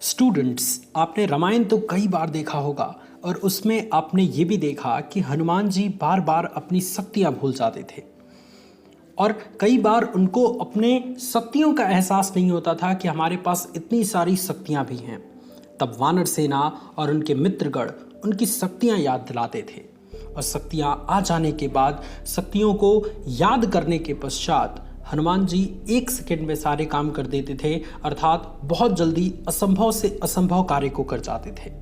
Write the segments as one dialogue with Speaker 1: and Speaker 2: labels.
Speaker 1: Students, आपने रामायण तो कई बार देखा होगा और उसमें आपने ये भी देखा कि हनुमान जी बार बार अपनी शक्तियाँ भूल जाते थे और कई बार उनको अपने शक्तियों का एहसास नहीं होता था कि हमारे पास इतनी सारी शक्तियाँ भी हैं। तब वानर सेना और उनके मित्रगण उनकी शक्तियाँ याद दिलाते थे और शक्तियाँ आ जाने के बाद शक्तियों को याद करने के पश्चात हनुमान जी 1 सेकंड में सारे काम कर देते थे, अर्थात बहुत जल्दी असंभव से असंभव कार्य को कर जाते थे।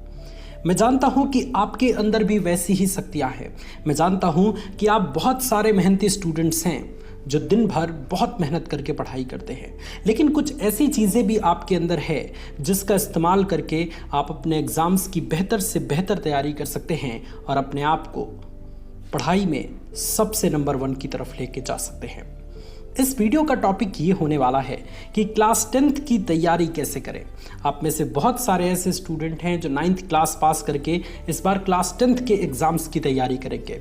Speaker 1: मैं जानता हूं कि आपके अंदर भी वैसी ही शक्तियां हैं। मैं जानता हूं कि आप बहुत सारे मेहनती स्टूडेंट्स हैं जो दिन भर बहुत मेहनत करके पढ़ाई करते हैं, लेकिन कुछ ऐसी चीज़ें भी आपके अंदर है जिसका इस्तेमाल करके आप अपने एग्ज़ाम्स की बेहतर से बेहतर तैयारी कर सकते हैं और अपने आप को पढ़ाई में सबसे नंबर 1 की तरफ लेके जा सकते हैं। इस वीडियो का टॉपिक ये होने वाला है कि क्लास 10th की तैयारी कैसे करें। आप में से बहुत सारे ऐसे स्टूडेंट हैं जो 9th क्लास पास करके इस बार क्लास 10th के एग्ज़ाम्स की तैयारी करेंगे।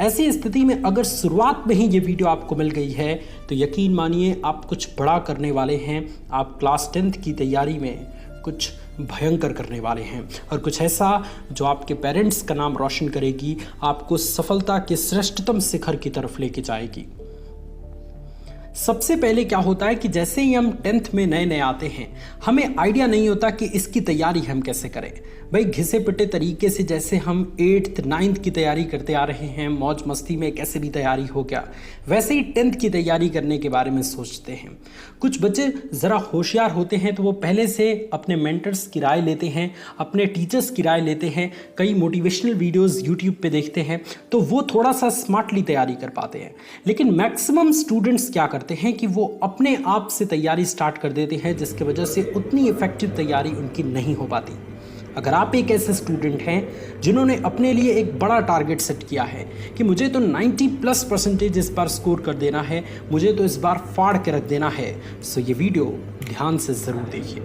Speaker 1: ऐसी स्थिति में अगर शुरुआत में ही ये वीडियो आपको मिल गई है तो यकीन मानिए आप कुछ बड़ा करने वाले हैं। आप क्लास 10th की तैयारी में कुछ भयंकर करने वाले हैं और कुछ ऐसा जो आपके पेरेंट्स का नाम रोशन करेगी, आपको सफलता के श्रेष्ठतम शिखर की तरफ लेके जाएगी। सबसे पहले क्या होता है कि जैसे ही हम 10th में नए नए आते हैं, हमें आइडिया नहीं होता कि इसकी तैयारी हम कैसे करें। भाई घिसे पिटे तरीके से जैसे हम 8th 9th की तैयारी करते आ रहे हैं, मौज मस्ती में कैसे भी तैयारी हो गया, वैसे ही 10th की तैयारी करने के बारे में सोचते हैं। कुछ बच्चे ज़रा होशियार होते हैं तो वो पहले से अपने मेंटर्स की राय लेते हैं, अपने टीचर्स की राय लेते हैं, कई मोटिवेशनल वीडियोज़ यूट्यूब पे देखते हैं, तो वो थोड़ा सा स्मार्टली तैयारी कर पाते हैं। लेकिन मैक्सिमम स्टूडेंट्स क्या करते हैं कि वो अपने आप से तैयारी स्टार्ट कर देते हैं, जिसकी वजह से उतनी इफेक्टिव तैयारी उनकी नहीं हो पाती। अगर आप एक ऐसे स्टूडेंट हैं जिन्होंने अपने लिए एक बड़ा टारगेट सेट किया है कि मुझे तो 90+ % इस बार स्कोर कर देना है, मुझे तो इस बार फाड़ के रख देना है, तो ये वीडियो ध्यान से ज़रूर देखिए।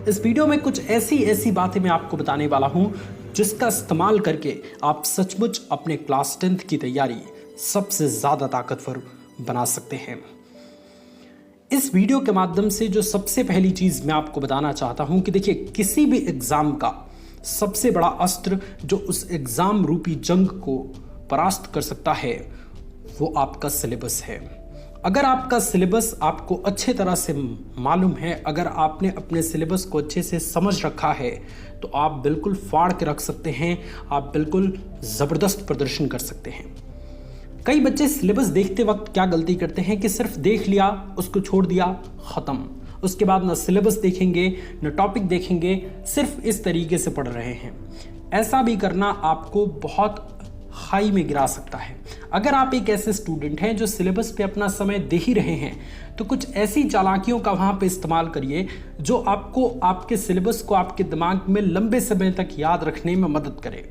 Speaker 1: इस वीडियो में कुछ ऐसी बातें मैं आपको बताने वाला हूँ जिसका इस्तेमाल करके आप सचमुच अपने क्लास 10th की तैयारी सबसे ज़्यादा ताकतवर बना सकते हैं। इस वीडियो के माध्यम से जो सबसे पहली चीज़ मैं आपको बताना चाहता हूं कि देखिए, किसी भी एग्ज़ाम का सबसे बड़ा अस्त्र जो उस एग्ज़ाम रूपी जंग को परास्त कर सकता है वो आपका सिलेबस है। अगर आपका सिलेबस आपको अच्छे तरह से मालूम है, अगर आपने अपने सिलेबस को अच्छे से समझ रखा है, तो आप बिल्कुल फाड़ के रख सकते हैं, आप बिल्कुल ज़बरदस्त प्रदर्शन कर सकते हैं। कई बच्चे सिलेबस देखते वक्त क्या गलती करते हैं कि सिर्फ देख लिया, उसको छोड़ दिया, ख़त्म। उसके बाद ना सिलेबस देखेंगे न टॉपिक देखेंगे, सिर्फ इस तरीके से पढ़ रहे हैं। ऐसा भी करना आपको बहुत हाई में गिरा सकता है। अगर आप एक ऐसे स्टूडेंट हैं जो सिलेबस पे अपना समय दे ही रहे हैं, तो कुछ ऐसी चालाकियों का वहाँ पे इस्तेमाल करिए जो आपको आपके सिलेबस को आपके दिमाग में लंबे समय तक याद रखने में मदद करे।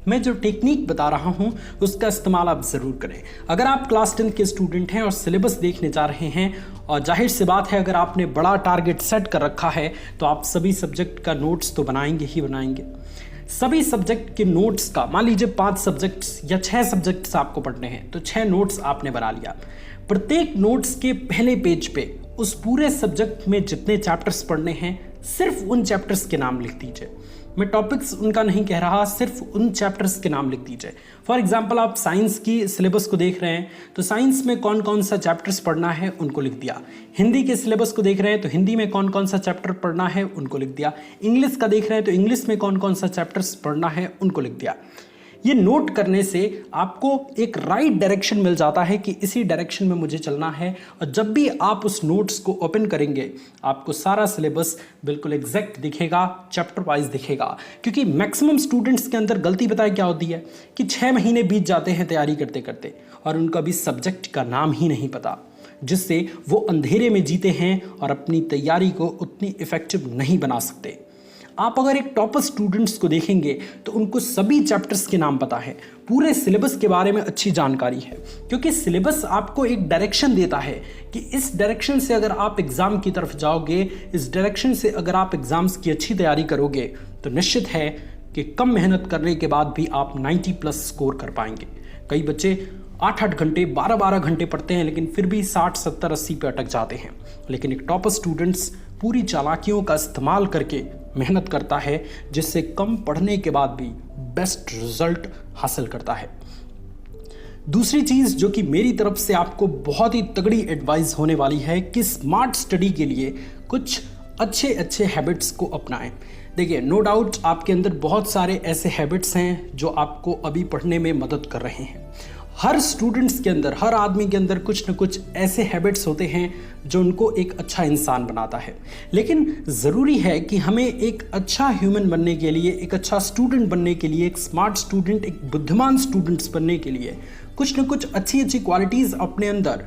Speaker 1: मैं जो टेक्निक बता रहा हूं उसका इस्तेमाल आप ज़रूर करें। अगर आप क्लास 10 के स्टूडेंट हैं और सिलेबस देखने जा रहे हैं, और जाहिर सी बात है अगर आपने बड़ा टारगेट सेट कर रखा है तो आप सभी सब्जेक्ट का नोट्स तो बनाएंगे ही बनाएंगे। सभी सब्जेक्ट के नोट्स का, मान लीजिए 5 सब्जेक्ट्स या 6 सब्जेक्ट्स आपको पढ़ने हैं, तो 6 नोट्स आपने बना लिया। प्रत्येक नोट्स के पहले पेज पे उस पूरे सब्जेक्ट में जितने चैप्टर्स पढ़ने हैं, सिर्फ उन चैप्टर्स के नाम लिख दीजिए। मैं टॉपिक्स उनका नहीं कह रहा, सिर्फ उन चैप्टर्स के नाम लिख दीजिए। फॉर एग्जांपल आप साइंस की सिलेबस को देख रहे हैं तो साइंस में कौन कौन सा चैप्टर्स पढ़ना है उनको लिख दिया। हिंदी के सिलेबस को देख रहे हैं तो हिंदी में कौन कौन सा चैप्टर पढ़ना है उनको लिख दिया। इंग्लिश का देख रहे हैं तो इंग्लिश में कौन कौन सा चैप्टर्स पढ़ना है उनको लिख दिया। ये नोट करने से आपको एक राइट डायरेक्शन मिल जाता है कि इसी डायरेक्शन में मुझे चलना है, और जब भी आप उस नोट्स को ओपन करेंगे आपको सारा सिलेबस बिल्कुल एग्जैक्ट दिखेगा, चैप्टर वाइज दिखेगा। क्योंकि मैक्सिमम स्टूडेंट्स के अंदर गलती पता है क्या होती है कि 6 महीने बीत जाते हैं तैयारी करते करते और उनका भी सब्जेक्ट का नाम ही नहीं पता, जिससे वो अंधेरे में जीते हैं और अपनी तैयारी को उतनी इफेक्टिव नहीं बना सकते। आप अगर एक टॉपर स्टूडेंट्स को देखेंगे तो उनको सभी चैप्टर्स के नाम पता है, पूरे सिलेबस के बारे में अच्छी जानकारी है, क्योंकि सिलेबस आपको एक डायरेक्शन देता है कि इस डायरेक्शन से अगर आप एग्ज़ाम की तरफ जाओगे, इस डायरेक्शन से अगर आप एग्ज़ाम्स की अच्छी तैयारी करोगे तो निश्चित है कि कम मेहनत करने के बाद भी आप 90+ स्कोर कर पाएंगे। कई बच्चे 8-8 घंटे 12-12 घंटे पढ़ते हैं लेकिन फिर भी 60, 70, 80 पे अटक जाते हैं। लेकिन एक टॉपर स्टूडेंट्स पूरी चालाकियों का इस्तेमाल करके मेहनत करता है, जिससे कम पढ़ने के बाद भी बेस्ट रिजल्ट हासिल करता है। दूसरी चीज़ जो कि मेरी तरफ से आपको बहुत ही तगड़ी एडवाइस होने वाली है कि स्मार्ट स्टडी के लिए कुछ अच्छे हैबिट्स को अपनाएं। देखिए, नो डाउट आपके अंदर बहुत सारे ऐसे हैबिट्स हैं जो आपको अभी पढ़ने में मदद कर रहे हैं। हर स्टूडेंट्स के अंदर, हर आदमी के अंदर कुछ न कुछ ऐसे हैबिट्स होते हैं जो उनको एक अच्छा इंसान बनाता है। लेकिन ज़रूरी है कि हमें एक अच्छा ह्यूमन बनने के लिए, एक अच्छा स्टूडेंट बनने के लिए, एक स्मार्ट स्टूडेंट, एक बुद्धिमान स्टूडेंट्स बनने के लिए कुछ न कुछ अच्छी क्वालिटीज़ अपने अंदर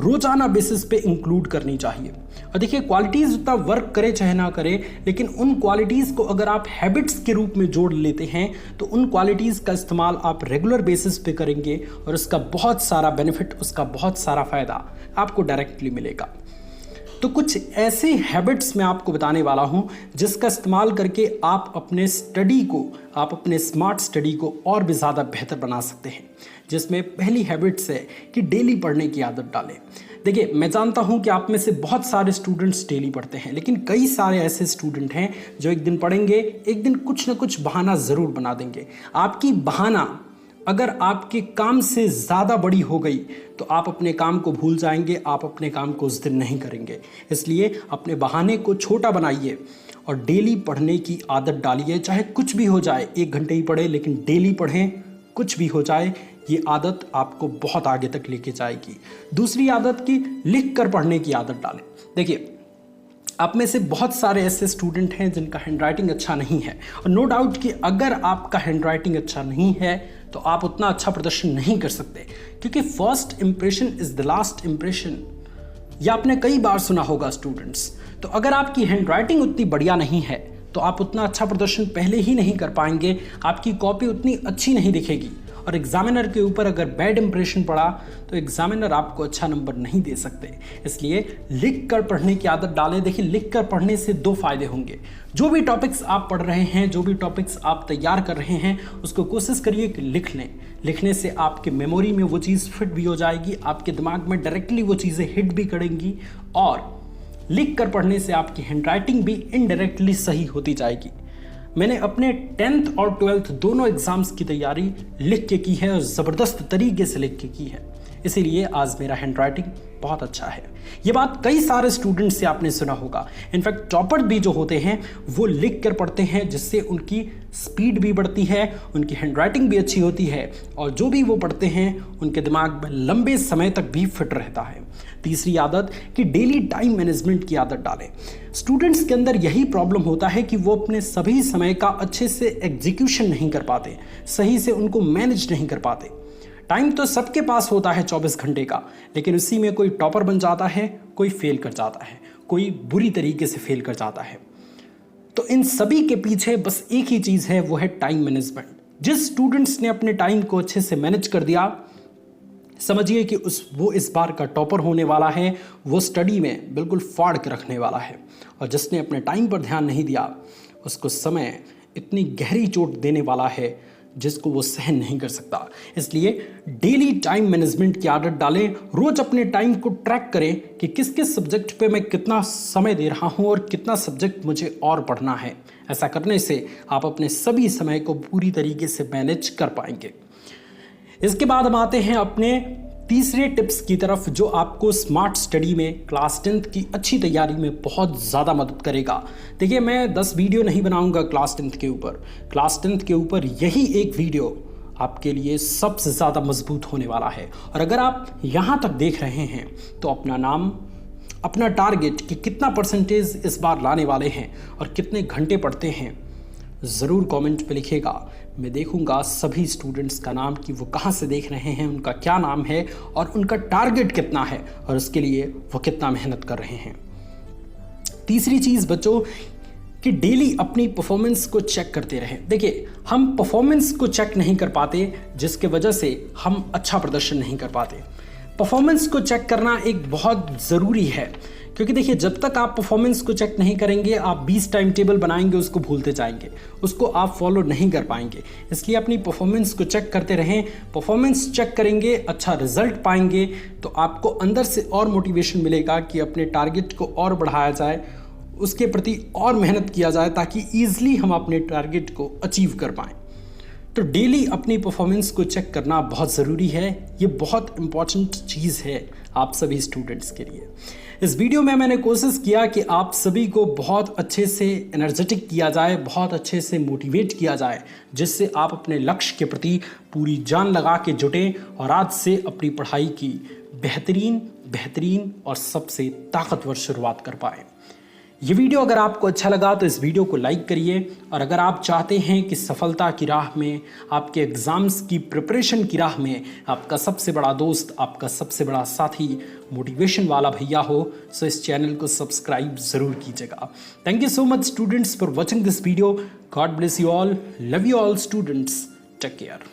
Speaker 1: रोजाना बेसिस पे इंक्लूड करनी चाहिए। और देखिए, क्वालिटीज़ उतना वर्क करे चाहे ना करे, लेकिन उन क्वालिटीज़ को अगर आप हैबिट्स के रूप में जोड़ लेते हैं तो उन क्वालिटीज़ का इस्तेमाल आप रेगुलर बेसिस पे करेंगे और उसका बहुत सारा बेनिफिट, उसका बहुत सारा फ़ायदा आपको डायरेक्टली मिलेगा। तो कुछ ऐसे हैबिट्स मैं आपको बताने वाला हूं जिसका इस्तेमाल करके आप अपने स्टडी को, आप अपने स्मार्ट स्टडी को और भी ज़्यादा बेहतर बना सकते हैं। जिसमें पहली हैबिट्स है कि डेली पढ़ने की आदत डालें। देखिए, मैं जानता हूं कि आप में से बहुत सारे स्टूडेंट्स डेली पढ़ते हैं, लेकिन कई सारे ऐसे स्टूडेंट हैं जो एक दिन पढ़ेंगे, एक दिन कुछ ना कुछ बहाना ज़रूर बना देंगे। आपकी बहाना अगर आपके काम से ज़्यादा बड़ी हो गई तो आप अपने काम को भूल जाएंगे, आप अपने काम को उस दिन नहीं करेंगे। इसलिए अपने बहाने को छोटा बनाइए और डेली पढ़ने की आदत डालिए। चाहे कुछ भी हो जाए, 1 घंटे ही पढ़े लेकिन डेली पढ़ें, कुछ भी हो जाए, ये आदत आपको बहुत आगे तक लेके जाएगी। दूसरी आदत की, लिख कर पढ़ने की आदत डालें। देखिए, आप में से बहुत सारे ऐसे स्टूडेंट हैं जिनका हैंडराइटिंग अच्छा नहीं है, और नो डाउट कि अगर आपका हैंडराइटिंग अच्छा नहीं है तो आप उतना अच्छा प्रदर्शन नहीं कर सकते, क्योंकि first impression is the last impression. यह आपने कई बार सुना होगा स्टूडेंट्स। तो अगर आपकी हैंडराइटिंग उतनी बढ़िया नहीं है तो आप उतना अच्छा प्रदर्शन पहले ही नहीं कर पाएंगे, आपकी कॉपी उतनी अच्छी नहीं दिखेगी, और एग्जामिनर के ऊपर अगर बैड इंप्रेशन पड़ा तो एग्जामिनर आपको अच्छा नंबर नहीं दे सकते। इसलिए लिख कर पढ़ने की आदत डालें। देखिए, लिख कर पढ़ने से 2 फायदे होंगे। जो भी टॉपिक्स आप पढ़ रहे हैं, जो भी टॉपिक्स आप तैयार कर रहे हैं, उसको कोशिश करिए कि लिख लें। लिखने से आपके मेमोरी में वो चीज़ फिट भी हो जाएगी, आपके दिमाग में डायरेक्टली वो चीज़ें हिट भी करेंगी, और लिख कर पढ़ने से आपकी हैंडराइटिंग भी इनडायरेक्टली सही होती जाएगी। मैंने अपने 10th और 12th दोनों एग्जाम्स की तैयारी लिख के की है और ज़बरदस्त तरीके से लिख के की है, इसीलिए आज मेरा हैंडराइटिंग बहुत अच्छा है। ये बात कई सारे स्टूडेंट्स से आपने सुना होगा। इनफैक्ट टॉपर भी जो होते हैं वो लिख कर पढ़ते हैं, जिससे उनकी स्पीड भी बढ़ती है, उनकी हैंडराइटिंग भी अच्छी होती है, और जो भी वो पढ़ते हैं उनके दिमाग में लंबे समय तक भी फिट रहता है। तीसरी आदत कि डेली टाइम मैनेजमेंट की आदत डालें। स्टूडेंट्स के अंदर यही प्रॉब्लम होता है कि वो अपने सभी समय का अच्छे से एग्जीक्यूशन नहीं कर पाते, सही से उनको मैनेज नहीं कर पाते। टाइम तो सबके पास होता है 24 घंटे का, लेकिन उसी में कोई टॉपर बन जाता है, कोई फेल कर जाता है, कोई बुरी तरीके से फेल कर जाता है। तो इन सभी के पीछे बस एक ही चीज़ है, वो है टाइम मैनेजमेंट। जिस स्टूडेंट्स ने अपने टाइम को अच्छे से मैनेज कर दिया, समझिए कि वो इस बार का टॉपर होने वाला है, वो स्टडी में बिल्कुल फाड़ के रखने वाला है। और जिसने अपने टाइम पर ध्यान नहीं दिया, उसको समय इतनी गहरी चोट देने वाला है जिसको वो सहन नहीं कर सकता। इसलिए डेली टाइम मैनेजमेंट की आदत डालें। रोज अपने टाइम को ट्रैक करें कि किस किस सब्जेक्ट पे मैं कितना समय दे रहा हूं और कितना सब्जेक्ट मुझे और पढ़ना है। ऐसा करने से आप अपने सभी समय को पूरी तरीके से मैनेज कर पाएंगे। इसके बाद हम आते हैं अपने तीसरे टिप्स की तरफ, जो आपको स्मार्ट स्टडी में क्लास 10th की अच्छी तैयारी में बहुत ज़्यादा मदद करेगा। देखिए, मैं 10 वीडियो नहीं बनाऊंगा क्लास 10th के ऊपर। क्लास 10th के ऊपर यही एक वीडियो आपके लिए सबसे ज़्यादा मजबूत होने वाला है। और अगर आप यहाँ तक देख रहे हैं तो अपना नाम, अपना टारगेट कि कितना परसेंटेज इस बार लाने वाले हैं और कितने घंटे पढ़ते हैं, ज़रूर कमेंट पे लिखिएगा। मैं देखूंगा सभी स्टूडेंट्स का नाम कि वो कहाँ से देख रहे हैं, उनका क्या नाम है और उनका टारगेट कितना है और उसके लिए वो कितना मेहनत कर रहे हैं। तीसरी चीज़ बच्चों कि डेली अपनी परफॉर्मेंस को चेक करते रहें। देखिए, हम परफॉर्मेंस को चेक नहीं कर पाते, जिसके वजह से हम अच्छा प्रदर्शन नहीं कर पाते। परफॉर्मेंस को चेक करना एक बहुत ज़रूरी है, क्योंकि देखिए, जब तक आप परफॉर्मेंस को चेक नहीं करेंगे, आप 20 टाइम टेबल बनाएंगे, उसको भूलते जाएंगे, उसको आप फॉलो नहीं कर पाएंगे। इसलिए अपनी परफॉर्मेंस को चेक करते रहें। परफॉर्मेंस चेक करेंगे, अच्छा रिजल्ट पाएंगे तो आपको अंदर से और मोटिवेशन मिलेगा कि अपने टारगेट को और बढ़ाया जाए उसके प्रति और मेहनत किया जाए ताकि ईजिली हम अपने टारगेट को अचीव कर पाएँ। तो डेली अपनी परफॉर्मेंस को चेक करना बहुत ज़रूरी है। ये बहुत इम्पॉर्टेंट चीज़ है आप सभी स्टूडेंट्स के लिए। इस वीडियो में मैंने कोशिश किया कि आप सभी को बहुत अच्छे से एनर्जेटिक किया जाए, बहुत अच्छे से मोटिवेट किया जाए, जिससे आप अपने लक्ष्य के प्रति पूरी जान लगा के जुटें और आज से अपनी पढ़ाई की बेहतरीन और सबसे ताकतवर शुरुआत कर पाएँ। ये वीडियो अगर आपको अच्छा लगा तो इस वीडियो को लाइक करिए, और अगर आप चाहते हैं कि सफलता की राह में, आपके एग्जाम्स की प्रिपरेशन की राह में आपका सबसे बड़ा दोस्त, आपका सबसे बड़ा साथी मोटिवेशन वाला भैया हो, सो इस चैनल को सब्सक्राइब ज़रूर कीजिएगा। Thank you so much students for watching this video. God bless you all, love you all students, take care.